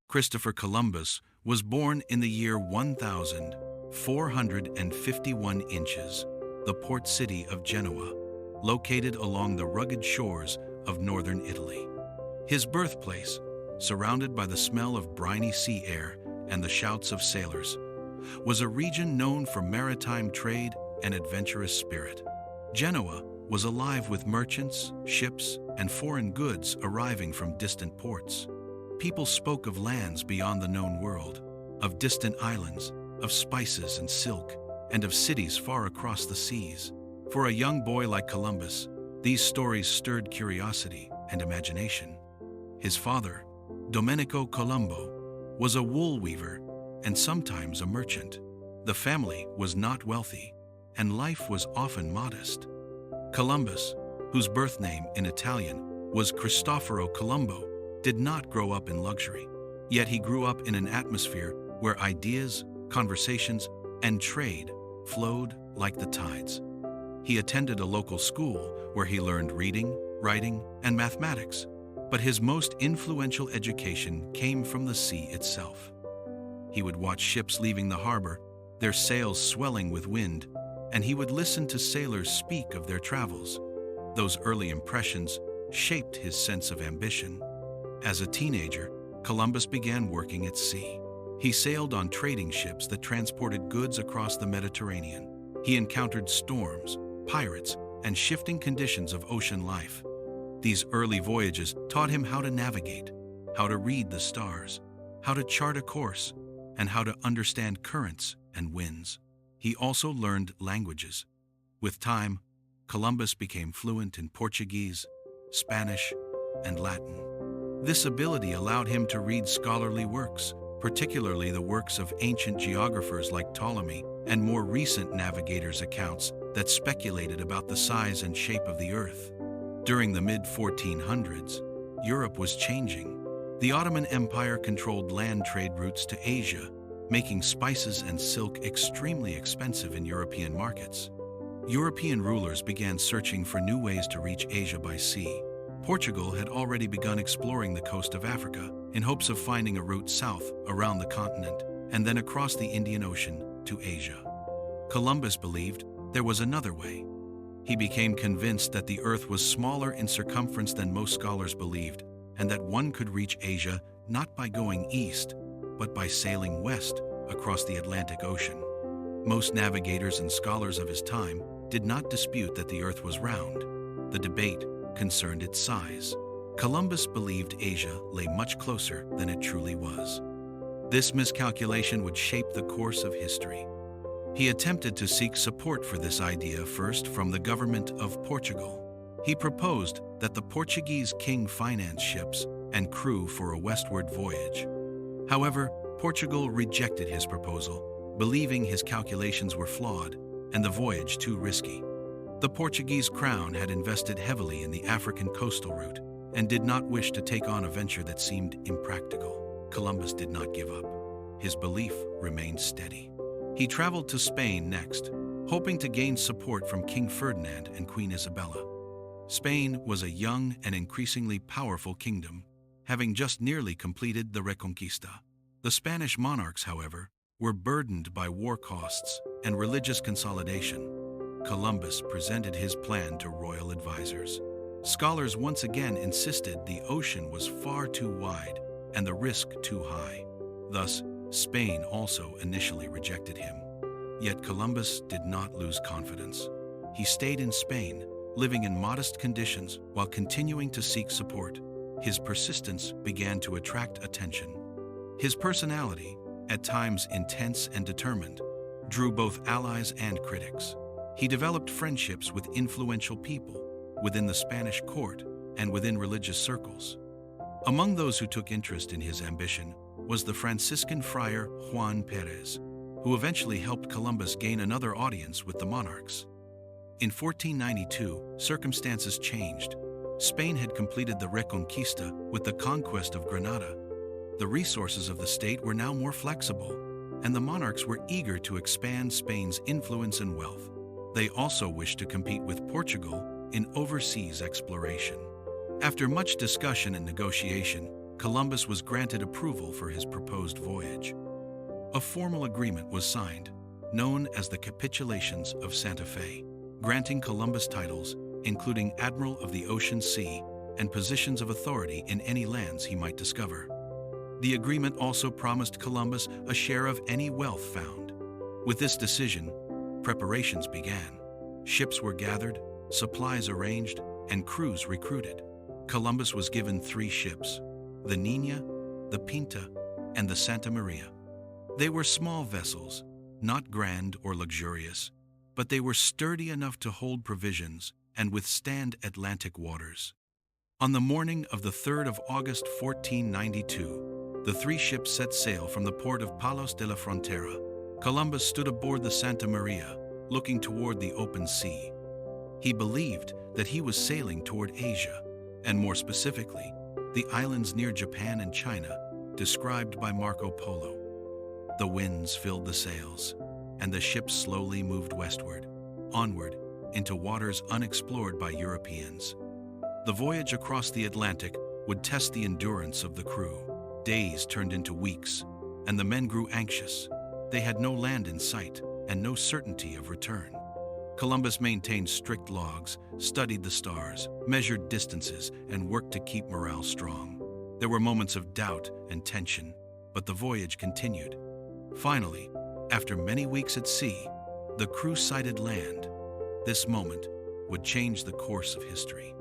Christopher Columbus was born in the year 1451 inches, the port city of Genoa, located along the rugged shores of northern Italy. His birthplace, surrounded by the smell of briny sea air and the shouts of sailors, was a region known for maritime trade and adventurous spirit. Genoa was alive with merchants, ships, and foreign goods arriving from distant ports. People spoke of lands beyond the known world, of distant islands, of spices and silk, and of cities far across the seas. For a young boy like Columbus, these stories stirred curiosity and imagination. His father, Domenico Colombo, was a wool weaver and sometimes a merchant. The family was not wealthy, and life was often modest. Columbus, whose birth name in Italian was Cristoforo Colombo, did not grow up in luxury. Yet he grew up in an atmosphere where ideas, conversations, and trade flowed like the tides. He attended a local school where he learned reading, writing, and mathematics, but his most influential education came from the sea itself. He would watch ships leaving the harbor, their sails swelling with wind, and he would listen to sailors speak of their travels. Those early impressions shaped his sense of ambition. As a teenager, Columbus began working at sea. He sailed on trading ships that transported goods across the Mediterranean. He encountered storms, pirates, and shifting conditions of ocean life. These early voyages taught him how to navigate, how to read the stars, how to chart a course, and how to understand currents and winds. He also learned languages. With time, Columbus became fluent in Portuguese, Spanish, and Latin. This ability allowed him to read scholarly works, particularly the works of ancient geographers like Ptolemy and more recent navigators' accounts that speculated about the size and shape of the Earth. During the mid-1400s, Europe was changing. The Ottoman Empire controlled land trade routes to Asia, making spices and silk extremely expensive in European markets. European rulers began searching for new ways to reach Asia by sea. Portugal had already begun exploring the coast of Africa in hopes of finding a route south around the continent and then across the Indian Ocean to Asia. Columbus believed there was another way. He became convinced that the Earth was smaller in circumference than most scholars believed, and that one could reach Asia not by going east, but by sailing west across the Atlantic Ocean. Most navigators and scholars of his time did not dispute that the Earth was round. The debate concerned its size. Columbus believed Asia lay much closer than it truly was. This miscalculation would shape the course of history. He attempted to seek support for this idea first from the government of Portugal. He proposed that the Portuguese king finance ships and crew for a westward voyage. However, Portugal rejected his proposal, believing his calculations were flawed and the voyage too risky. The Portuguese crown had invested heavily in the African coastal route and did not wish to take on a venture that seemed impractical. Columbus did not give up. His belief remained steady. He traveled to Spain next, hoping to gain support from King Ferdinand and Queen Isabella. Spain was a young and increasingly powerful kingdom, having just nearly completed the Reconquista. The Spanish monarchs, however, were burdened by war costs and religious consolidation. Columbus presented his plan to royal advisors. Scholars once again insisted the ocean was far too wide and the risk too high. Thus, Spain also initially rejected him. Yet Columbus did not lose confidence. He stayed in Spain, living in modest conditions while continuing to seek support. His persistence began to attract attention. His personality, at times intense and determined, drew both allies and critics. He developed friendships with influential people within the Spanish court and within religious circles. Among those who took interest in his ambition was the Franciscan friar Juan Perez, who eventually helped Columbus gain another audience with the monarchs. In 1492, circumstances changed. Spain had completed the Reconquista with the conquest of Granada. The resources of the state were now more flexible, and the monarchs were eager to expand Spain's influence and wealth. They also wished to compete with Portugal in overseas exploration. After much discussion and negotiation, Columbus was granted approval for his proposed voyage. A formal agreement was signed, known as the Capitulations of Santa Fe, granting Columbus titles, including Admiral of the Ocean Sea, and positions of authority in any lands he might discover. The agreement also promised Columbus a share of any wealth found. With this decision, preparations began. Ships were gathered, supplies arranged, and crews recruited. Columbus was given 3 ships: the Nina, the Pinta, and the Santa Maria. They were small vessels, not grand or luxurious, but they were sturdy enough to hold provisions and withstand Atlantic waters. On the morning of the 3rd of August 1492, the 3 ships set sail from the port of Palos de la Frontera. Columbus stood aboard the Santa Maria, looking toward the open sea. He believed that he was sailing toward Asia, and more specifically, the islands near Japan and China, described by Marco Polo. The winds filled the sails, and the ship slowly moved westward, onward, into waters unexplored by Europeans. The voyage across the Atlantic would test the endurance of the crew. Days turned into weeks, and the men grew anxious. They had no land in sight and no certainty of return. Columbus maintained strict logs, studied the stars, measured distances, and worked to keep morale strong. There were moments of doubt and tension, but the voyage continued. Finally, after many weeks at sea, the crew sighted land. This moment would change the course of history.